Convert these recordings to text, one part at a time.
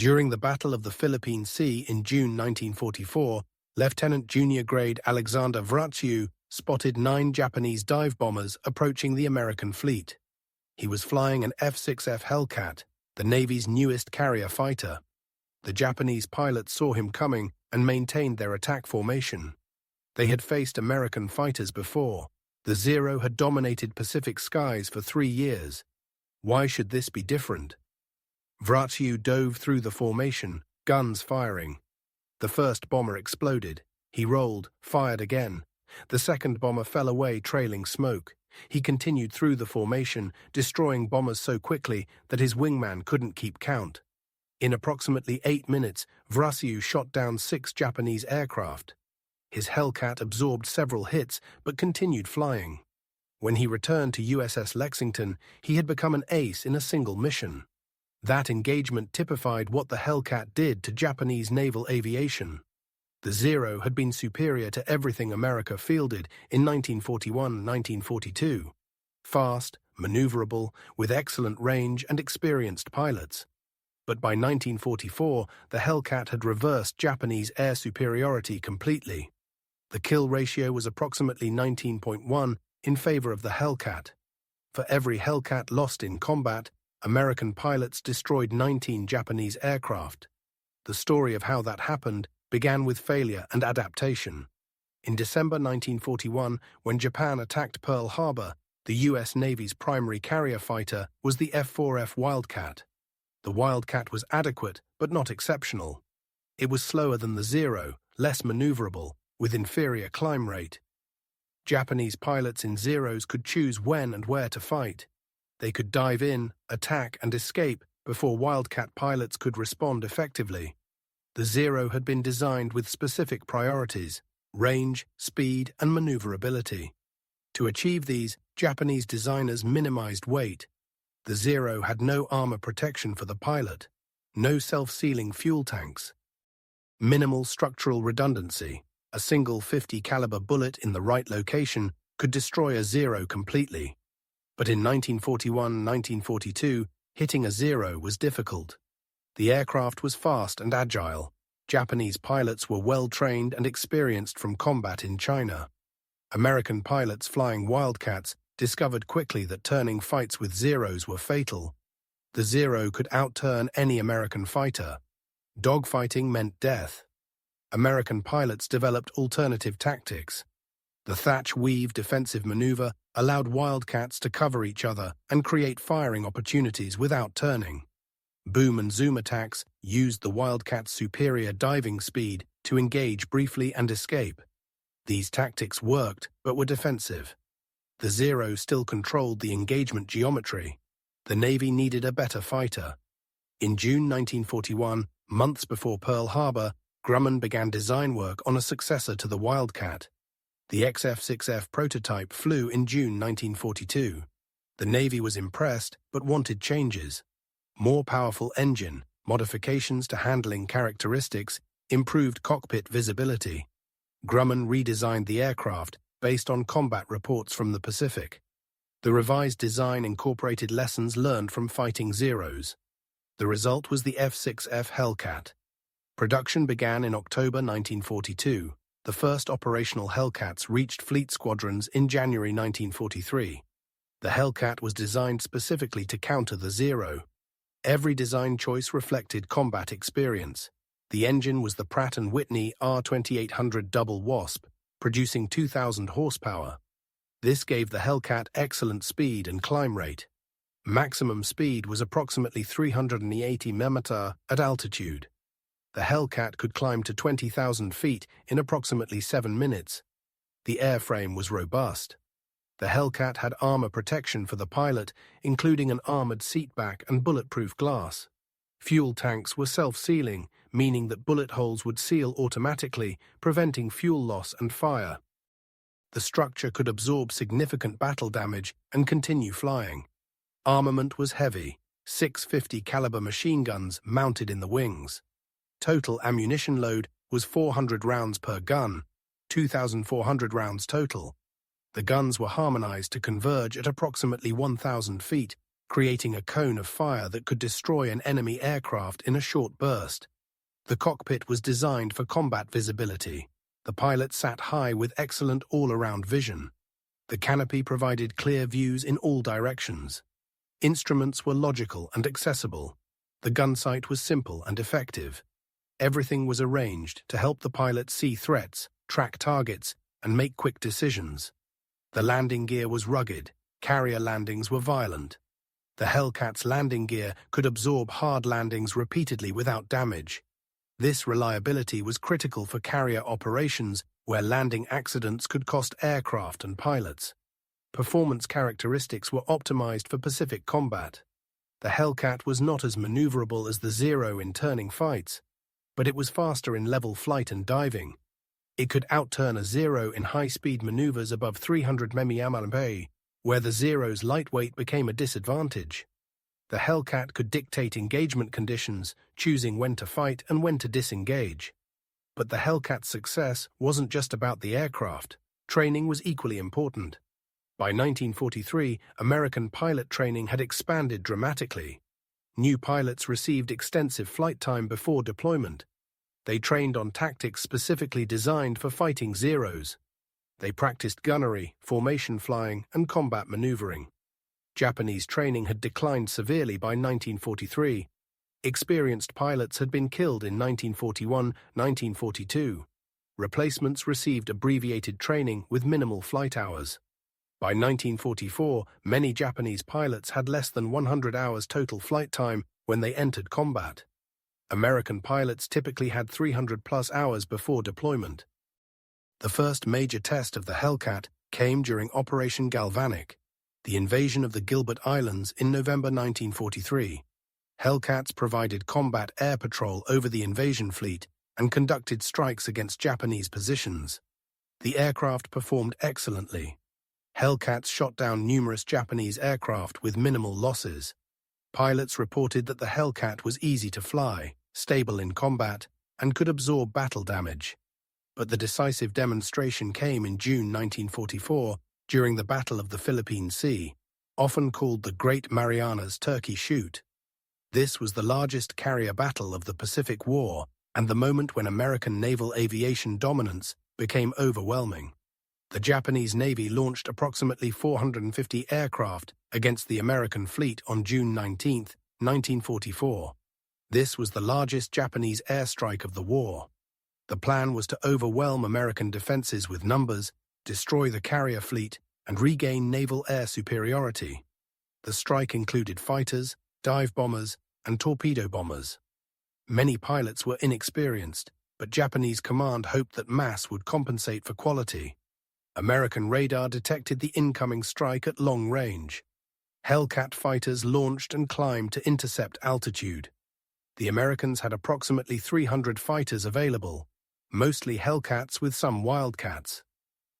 During the Battle of the Philippine Sea in June 1944, Lieutenant Junior Grade Alexander WW2 spotted 9 Japanese dive bombers approaching the American fleet. He was flying an F6F Hellcat, the Navy's newest carrier fighter. The Japanese pilots saw him coming and maintained their attack formation. They had faced American fighters before. The Zero had dominated Pacific skies for 3 years. Why should this be different? WW2 dove through the formation, guns firing. The first bomber exploded. He rolled, fired again. The second bomber fell away trailing smoke. He continued through the formation, destroying bombers so quickly that his wingman couldn't keep count. In approximately 8 minutes, WW2 shot down 6 Japanese aircraft. His Hellcat absorbed several hits but continued flying. When he returned to USS Lexington, he had become an ace in a single mission. That engagement typified what the Hellcat did to Japanese naval aviation. The Zero had been superior to everything America fielded in 1941-1942. Fast, maneuverable, with excellent range and experienced pilots. But by 1944, the Hellcat had reversed Japanese air superiority completely. The kill ratio was approximately 19.1 in favor of the Hellcat. For every Hellcat lost in combat, American pilots destroyed 19 Japanese aircraft. The story of how that happened began with failure and adaptation. In December 1941, when Japan attacked Pearl Harbor, the U.S. Navy's primary carrier fighter was the F-4F Wildcat. The Wildcat was adequate, but not exceptional. It was slower than the Zero, less maneuverable, with inferior climb rate. Japanese pilots in Zeros could choose when and where to fight. They could dive in, attack, and escape before Wildcat pilots could respond effectively. The Zero had been designed with specific priorities: range, speed, and maneuverability. To achieve these, Japanese designers minimized weight. The Zero had no armor protection for the pilot, no self-sealing fuel tanks, minimal structural redundancy. A single .50 caliber bullet in the right location could destroy a Zero completely. But in 1941-1942, hitting a Zero was difficult. The aircraft was fast and agile. Japanese pilots were well-trained and experienced from combat in China. American pilots flying Wildcats discovered quickly that turning fights with Zeros were fatal. The Zero could outturn any American fighter. Dogfighting meant death. American pilots developed alternative tactics. The thatch-weave defensive maneuver allowed Wildcats to cover each other and create firing opportunities without turning. Boom and zoom attacks used the Wildcat's superior diving speed to engage briefly and escape. These tactics worked, but were defensive. The Zero still controlled the engagement geometry. The Navy needed a better fighter. In June 1941, months before Pearl Harbor, Grumman began design work on a successor to the Wildcat. The XF-6F prototype flew in June 1942. The Navy was impressed, but wanted changes. More powerful engine, modifications to handling characteristics, improved cockpit visibility. Grumman redesigned the aircraft based on combat reports from the Pacific. The revised design incorporated lessons learned from fighting Zeros. The result was the F6F Hellcat. Production began in October 1942. The first operational Hellcats reached fleet squadrons in January 1943. The Hellcat was designed specifically to counter the Zero. Every design choice reflected combat experience. The engine was the Pratt & Whitney R2800 double Wasp, producing 2,000 horsepower. This gave the Hellcat excellent speed and climb rate. Maximum speed was approximately 380 mph at altitude. The Hellcat could climb to 20,000 feet in approximately 7 minutes. The airframe was robust. The Hellcat had armor protection for the pilot, including an armored seatback and bulletproof glass. Fuel tanks were self-sealing, meaning that bullet holes would seal automatically, preventing fuel loss and fire. The structure could absorb significant battle damage and continue flying. Armament was heavy, 650 caliber machine guns mounted in the wings. Total ammunition load was 400 rounds per gun, 2,400 rounds total. The guns were harmonized to converge at approximately 1,000 feet, creating a cone of fire that could destroy an enemy aircraft in a short burst. The cockpit was designed for combat visibility. The pilot sat high with excellent all-around vision. The canopy provided clear views in all directions. Instruments were logical and accessible. The gun sight was simple and effective. Everything was arranged to help the pilot see threats, track targets, and make quick decisions. The landing gear was rugged. Carrier landings were violent. The Hellcat's landing gear could absorb hard landings repeatedly without damage. This reliability was critical for carrier operations where landing accidents could cost aircraft and pilots. Performance characteristics were optimized for Pacific combat. The Hellcat was not as maneuverable as the Zero in turning fights, but it was faster in level flight and diving. It could outturn a Zero in high-speed maneuvers above 300 mph, where the Zero's lightweight became a disadvantage. The Hellcat could dictate engagement conditions, choosing when to fight and when to disengage. But the Hellcat's success wasn't just about the aircraft. Training was equally important. By 1943, American pilot training had expanded dramatically. New pilots received extensive flight time before deployment. They trained on tactics specifically designed for fighting Zeros. They practiced gunnery, formation flying, and combat maneuvering. Japanese training had declined severely by 1943. Experienced pilots had been killed in 1941-1942. Replacements received abbreviated training with minimal flight hours. By 1944, many Japanese pilots had less than 100 hours total flight time when they entered combat. American pilots typically had 300-plus hours before deployment. The first major test of the Hellcat came during Operation Galvanic, the invasion of the Gilbert Islands in November 1943. Hellcats provided combat air patrol over the invasion fleet and conducted strikes against Japanese positions. The aircraft performed excellently. Hellcats shot down numerous Japanese aircraft with minimal losses. Pilots reported that the Hellcat was easy to fly, stable in combat, and could absorb battle damage. But the decisive demonstration came in June 1944 during the Battle of the Philippine Sea, often called the Great Marianas Turkey Shoot. This was the largest carrier battle of the Pacific War and the moment when American naval aviation dominance became overwhelming. The Japanese Navy launched approximately 450 aircraft against the American fleet on June 19, 1944. This was the largest Japanese airstrike of the war. The plan was to overwhelm American defenses with numbers, destroy the carrier fleet, and regain naval air superiority. The strike included fighters, dive bombers, and torpedo bombers. Many pilots were inexperienced, but Japanese command hoped that mass would compensate for quality. American radar detected the incoming strike at long range. Hellcat fighters launched and climbed to intercept altitude. The Americans had approximately 300 fighters available, mostly Hellcats with some Wildcats.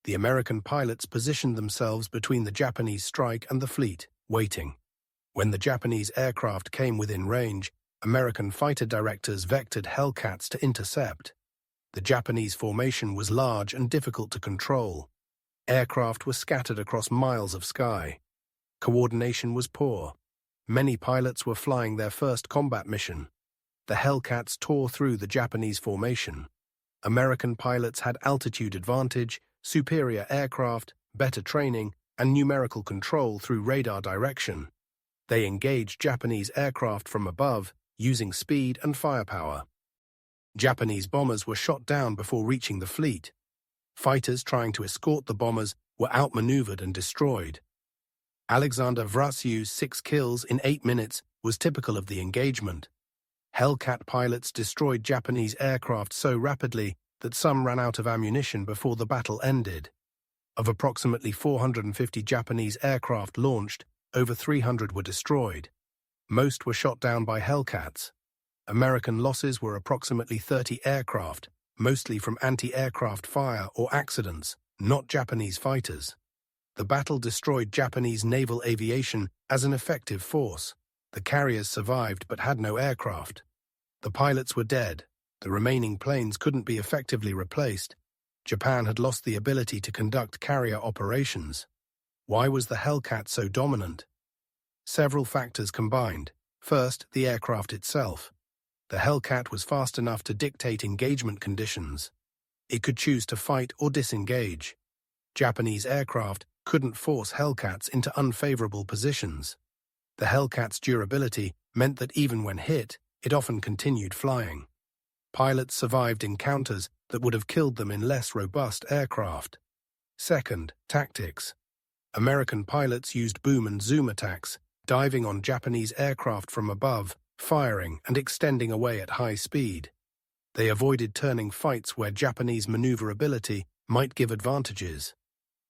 The American pilots positioned themselves between the Japanese strike and the fleet, waiting. When the Japanese aircraft came within range, American fighter directors vectored Hellcats to intercept. The Japanese formation was large and difficult to control. Aircraft were scattered across miles of sky. Coordination was poor. Many pilots were flying their first combat mission. The Hellcats tore through the Japanese formation. American pilots had altitude advantage, superior aircraft, better training, and numerical control through radar direction. They engaged Japanese aircraft from above, using speed and firepower. Japanese bombers were shot down before reaching the fleet. Fighters trying to escort the bombers were outmaneuvered and destroyed. Alexander Vrasiu's 6 kills in 8 minutes was typical of the engagement. Hellcat pilots destroyed Japanese aircraft so rapidly that some ran out of ammunition before the battle ended. Of approximately 450 Japanese aircraft launched, over 300 were destroyed. Most were shot down by Hellcats. American losses were approximately 30 aircraft, mostly from anti-aircraft fire or accidents, not Japanese fighters. The battle destroyed Japanese naval aviation as an effective force. The carriers survived but had no aircraft. The pilots were dead. The remaining planes couldn't be effectively replaced. Japan had lost the ability to conduct carrier operations. Why was the Hellcat so dominant? Several factors combined. First, the aircraft itself. The Hellcat was fast enough to dictate engagement conditions. It could choose to fight or disengage. Japanese aircraft couldn't force Hellcats into unfavorable positions. The Hellcat's durability meant that even when hit, it often continued flying. Pilots survived encounters that would have killed them in less robust aircraft. Second, tactics. American pilots used boom and zoom attacks, diving on Japanese aircraft from above, firing and extending away at high speed. They avoided turning fights where Japanese maneuverability might give advantages.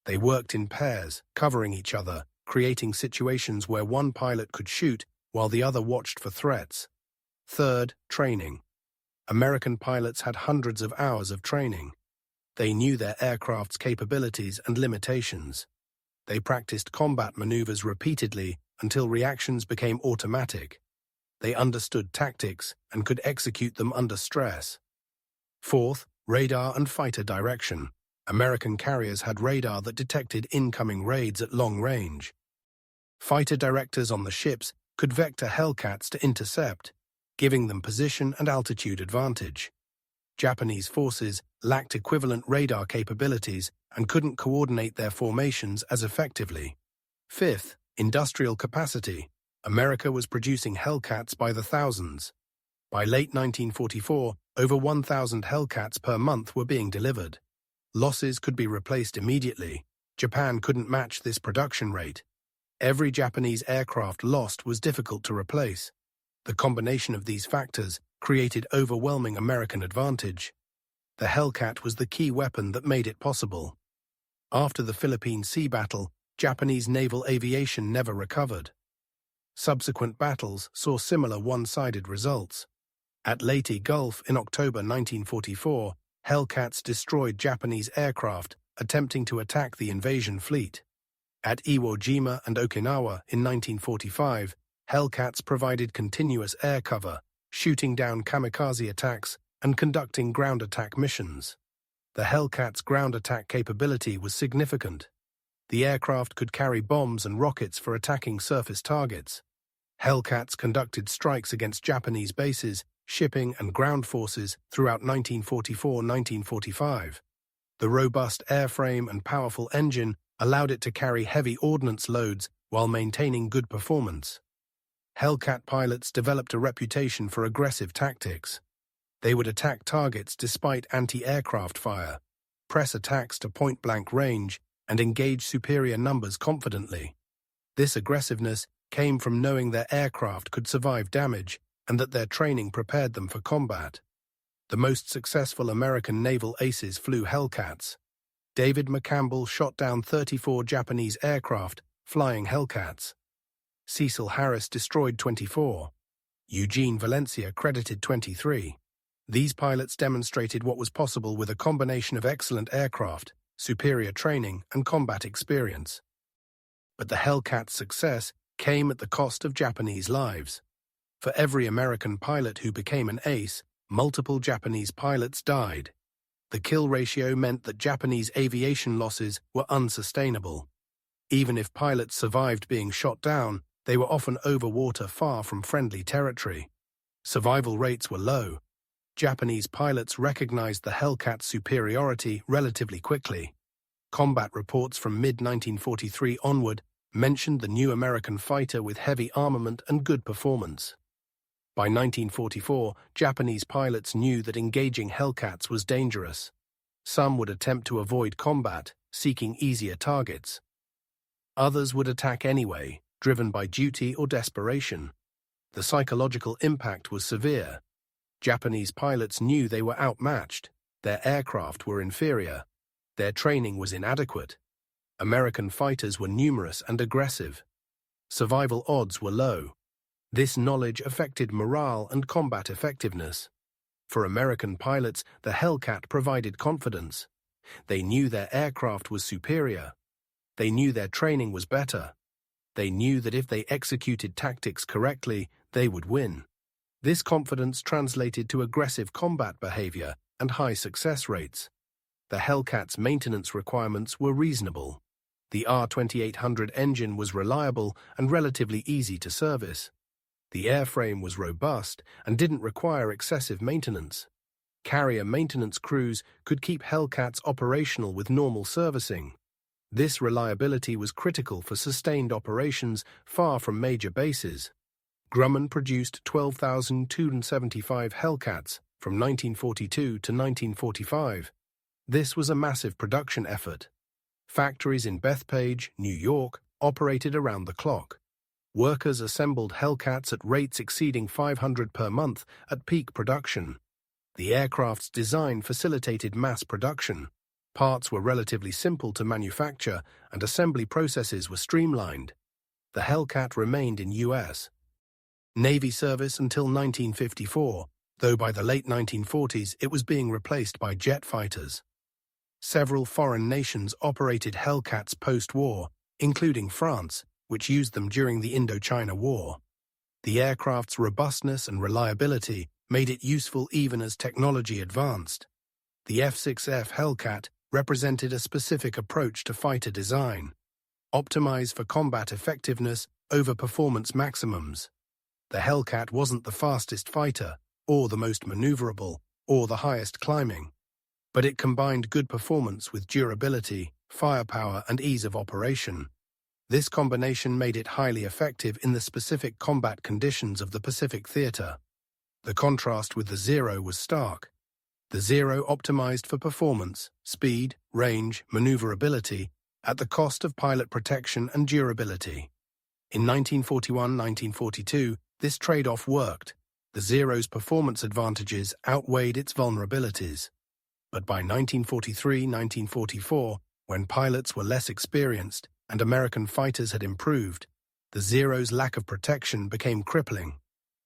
They worked in pairs, covering each other, creating situations where one pilot could shoot while the other watched for threats. Third, training. American pilots had hundreds of hours of training. They knew their aircraft's capabilities and limitations. They practiced combat maneuvers repeatedly until reactions became automatic. They understood tactics and could execute them under stress. Fourth, radar and fighter direction. American carriers had radar that detected incoming raids at long range. Fighter directors on the ships could vector Hellcats to intercept, giving them position and altitude advantage. Japanese forces lacked equivalent radar capabilities and couldn't coordinate their formations as effectively. Fifth, industrial capacity. America was producing Hellcats by the thousands. By late 1944, over 1,000 Hellcats per month were being delivered. Losses could be replaced immediately. Japan couldn't match this production rate. Every Japanese aircraft lost was difficult to replace. The combination of these factors created overwhelming American advantage. The Hellcat was the key weapon that made it possible. After the Philippine Sea battle, Japanese naval aviation never recovered. Subsequent battles saw similar one-sided results. At Leyte Gulf in October 1944, Hellcats destroyed Japanese aircraft attempting to attack the invasion fleet. At Iwo Jima and Okinawa in 1945, Hellcats provided continuous air cover, shooting down kamikaze attacks and conducting ground attack missions. The Hellcat's ground attack capability was significant. The aircraft could carry bombs and rockets for attacking surface targets. Hellcats conducted strikes against Japanese bases, shipping and ground forces throughout 1944-1945. The robust airframe and powerful engine allowed it to carry heavy ordnance loads while maintaining good performance. Hellcat pilots developed a reputation for aggressive tactics. They would attack targets despite anti-aircraft fire, press attacks to point-blank range, and engage superior numbers confidently. This aggressiveness came from knowing their aircraft could survive damage and that their training prepared them for combat. The most successful American naval aces flew Hellcats. David McCampbell shot down 34 Japanese aircraft flying Hellcats. Cecil Harris destroyed 24. Eugene Valencia credited 23. These pilots demonstrated what was possible with a combination of excellent aircraft, superior training, and combat experience. But the Hellcat's success came at the cost of Japanese lives. For every American pilot who became an ace, multiple Japanese pilots died. The kill ratio meant that Japanese aviation losses were unsustainable. Even if pilots survived being shot down, they were often over water far from friendly territory. Survival rates were low. Japanese pilots recognized the Hellcat's superiority relatively quickly. Combat reports from mid-1943 onward mentioned the new American fighter with heavy armament and good performance. By 1944, Japanese pilots knew that engaging Hellcats was dangerous. Some would attempt to avoid combat, seeking easier targets. Others would attack anyway, driven by duty or desperation. The psychological impact was severe. Japanese pilots knew they were outmatched. Their aircraft were inferior. Their training was inadequate. American fighters were numerous and aggressive. Survival odds were low. This knowledge affected morale and combat effectiveness. For American pilots, the Hellcat provided confidence. They knew their aircraft was superior. They knew their training was better. They knew that if they executed tactics correctly, they would win. This confidence translated to aggressive combat behavior and high success rates. The Hellcat's maintenance requirements were reasonable. The R2800 engine was reliable and relatively easy to service. The airframe was robust and didn't require excessive maintenance. Carrier maintenance crews could keep Hellcats operational with normal servicing. This reliability was critical for sustained operations far from major bases. Grumman produced 12,275 Hellcats from 1942 to 1945. This was a massive production effort. Factories in Bethpage, New York, operated around the clock. Workers assembled Hellcats at rates exceeding 500 per month at peak production. The aircraft's design facilitated mass production. Parts were relatively simple to manufacture and assembly processes were streamlined. The Hellcat remained in U.S. Navy service until 1954, though by the late 1940s it was being replaced by jet fighters. Several foreign nations operated Hellcats post-war, including France, which used them during the Indochina War. The aircraft's robustness and reliability made it useful even as technology advanced. The F6F Hellcat represented a specific approach to fighter design, optimized for combat effectiveness over performance maximums. The Hellcat wasn't the fastest fighter, or the most maneuverable, or the highest climbing, but it combined good performance with durability, firepower, and ease of operation. This combination made it highly effective in the specific combat conditions of the Pacific Theater. The contrast with the Zero was stark. The Zero optimized for performance, speed, range, maneuverability, at the cost of pilot protection and durability. In 1941-1942, this trade-off worked. The Zero's performance advantages outweighed its vulnerabilities. But by 1943-1944, when pilots were less experienced and American fighters had improved, the Zero's lack of protection became crippling.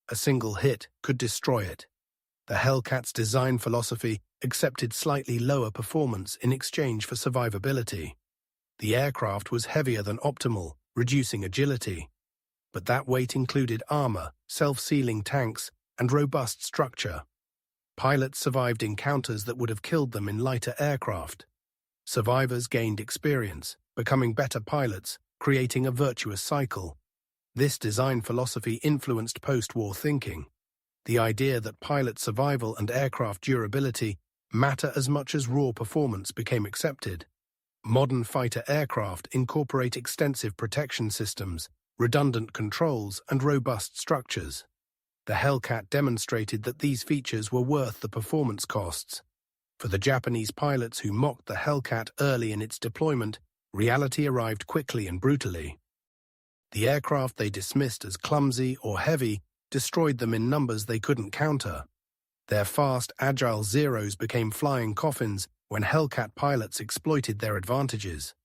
A single hit could destroy it. The Hellcat's design philosophy accepted slightly lower performance in exchange for survivability. The aircraft was heavier than optimal, reducing agility. But that weight included armor, self-sealing tanks, and robust structure. Pilots survived encounters that would have killed them in lighter aircraft. Survivors gained experience, becoming better pilots, creating a virtuous cycle. This design philosophy influenced post-war thinking. The idea that pilot survival and aircraft durability matter as much as raw performance became accepted. Modern fighter aircraft incorporate extensive protection systems, redundant controls, and robust structures. The Hellcat demonstrated that these features were worth the performance costs. For the Japanese pilots who mocked the Hellcat early in its deployment, reality arrived quickly and brutally. The aircraft they dismissed as clumsy or heavy destroyed them in numbers they couldn't counter. Their fast, agile Zeros became flying coffins when Hellcat pilots exploited their advantages.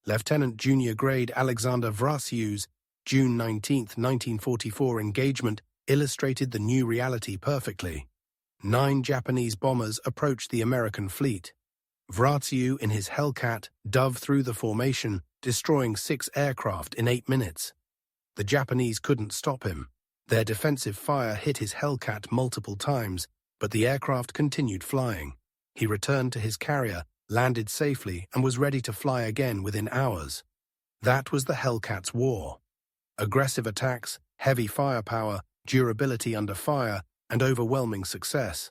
Lieutenant Junior Grade Alexander Vratsiu's June 19, 1944 engagement illustrated the new reality perfectly. 9 Japanese bombers approached the American fleet. Vratsiu in his Hellcat dove through the formation, destroying 6 aircraft in 8 minutes. The Japanese couldn't stop him. Their defensive fire hit his Hellcat multiple times, but the aircraft continued flying. He returned to his carrier, landed safely, and was ready to fly again within hours. That was the Hellcat's war. Aggressive attacks, heavy firepower, durability under fire, and overwhelming success.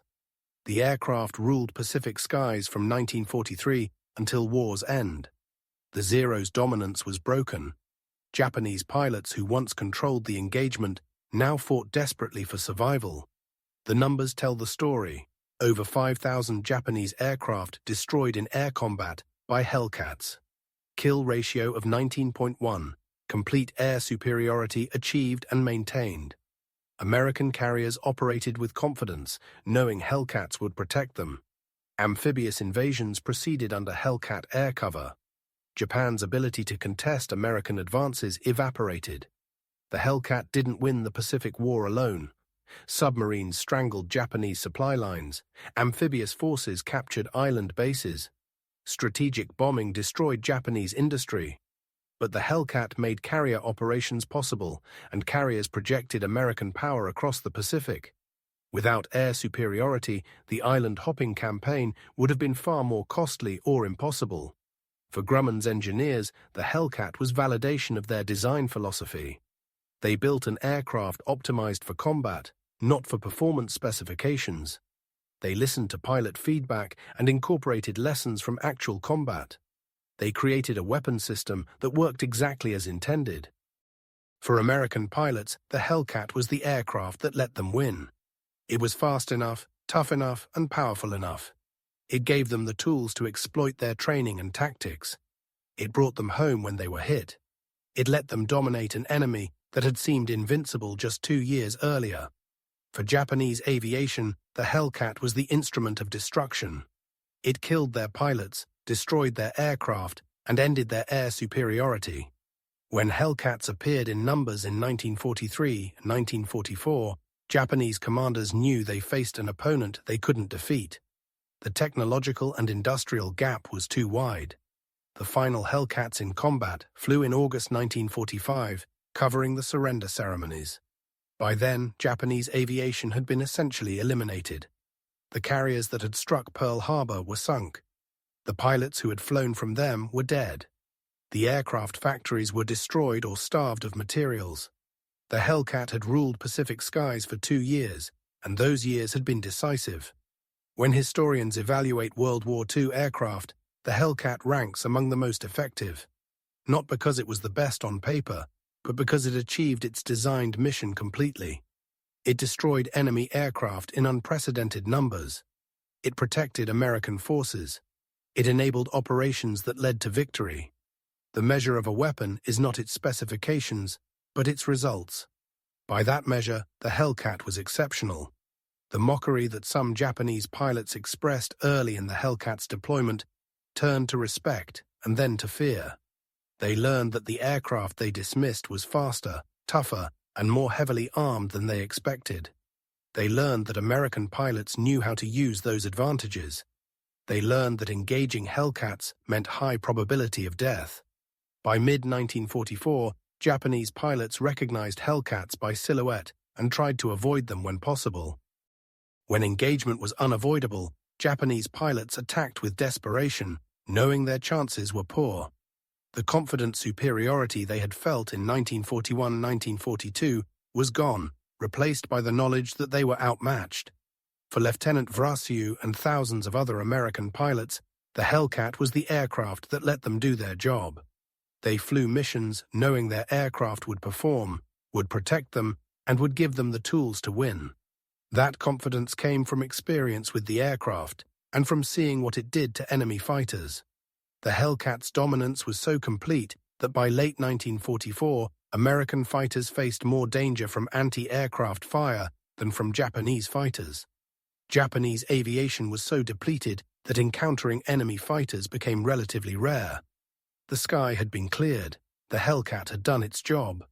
The aircraft ruled Pacific skies from 1943 until war's end. The Zero's dominance was broken. Japanese pilots who once controlled the engagement now fought desperately for survival. The numbers tell the story. Over 5,000 Japanese aircraft destroyed in air combat by Hellcats. Kill ratio of 19.1. Complete air superiority achieved and maintained. American carriers operated with confidence, knowing Hellcats would protect them. Amphibious invasions proceeded under Hellcat air cover. Japan's ability to contest American advances evaporated. The Hellcat didn't win the Pacific War alone. Submarines strangled Japanese supply lines. Amphibious forces captured island bases. Strategic bombing destroyed Japanese industry. But the Hellcat made carrier operations possible, and carriers projected American power across the Pacific. Without air superiority, the island-hopping campaign would have been far more costly or impossible. For Grumman's engineers, the Hellcat was validation of their design philosophy. They built an aircraft optimized for combat, not for performance specifications. They listened to pilot feedback and incorporated lessons from actual combat. They created a weapon system that worked exactly as intended. For American pilots, the Hellcat was the aircraft that let them win. It was fast enough, tough enough, and powerful enough. It gave them the tools to exploit their training and tactics. It brought them home when they were hit. It let them dominate an enemy that had seemed invincible just 2 years earlier. For Japanese aviation, the Hellcat was the instrument of destruction. It killed their pilots, destroyed their aircraft, and ended their air superiority. When Hellcats appeared in numbers in 1943 and 1944, Japanese commanders knew they faced an opponent they couldn't defeat. The technological and industrial gap was too wide. The final Hellcats in combat flew in August 1945, covering the surrender ceremonies. By then, Japanese aviation had been essentially eliminated. The carriers that had struck Pearl Harbor were sunk. The pilots who had flown from them were dead. The aircraft factories were destroyed or starved of materials. The Hellcat had ruled Pacific skies for 2 years, and those years had been decisive. When historians evaluate World War II aircraft, the Hellcat ranks among the most effective. Not because it was the best on paper, but because it achieved its designed mission completely. It destroyed enemy aircraft in unprecedented numbers. It protected American forces. It enabled operations that led to victory. The measure of a weapon is not its specifications, but its results. By that measure, the Hellcat was exceptional. The mockery that some Japanese pilots expressed early in the Hellcat's deployment turned to respect and then to fear. They learned that the aircraft they dismissed was faster, tougher, and more heavily armed than they expected. They learned that American pilots knew how to use those advantages. They learned that engaging Hellcats meant high probability of death. By mid-1944, Japanese pilots recognized Hellcats by silhouette and tried to avoid them when possible. When engagement was unavoidable, Japanese pilots attacked with desperation, knowing their chances were poor. The confident superiority they had felt in 1941-1942 was gone, replaced by the knowledge that they were outmatched. For Lieutenant Vrasiu and thousands of other American pilots, the Hellcat was the aircraft that let them do their job. They flew missions knowing their aircraft would perform, would protect them, and would give them the tools to win. That confidence came from experience with the aircraft and from seeing what it did to enemy fighters. The Hellcat's dominance was so complete that by late 1944, American fighters faced more danger from anti-aircraft fire than from Japanese fighters. Japanese aviation was so depleted that encountering enemy fighters became relatively rare. The sky had been cleared. The Hellcat had done its job.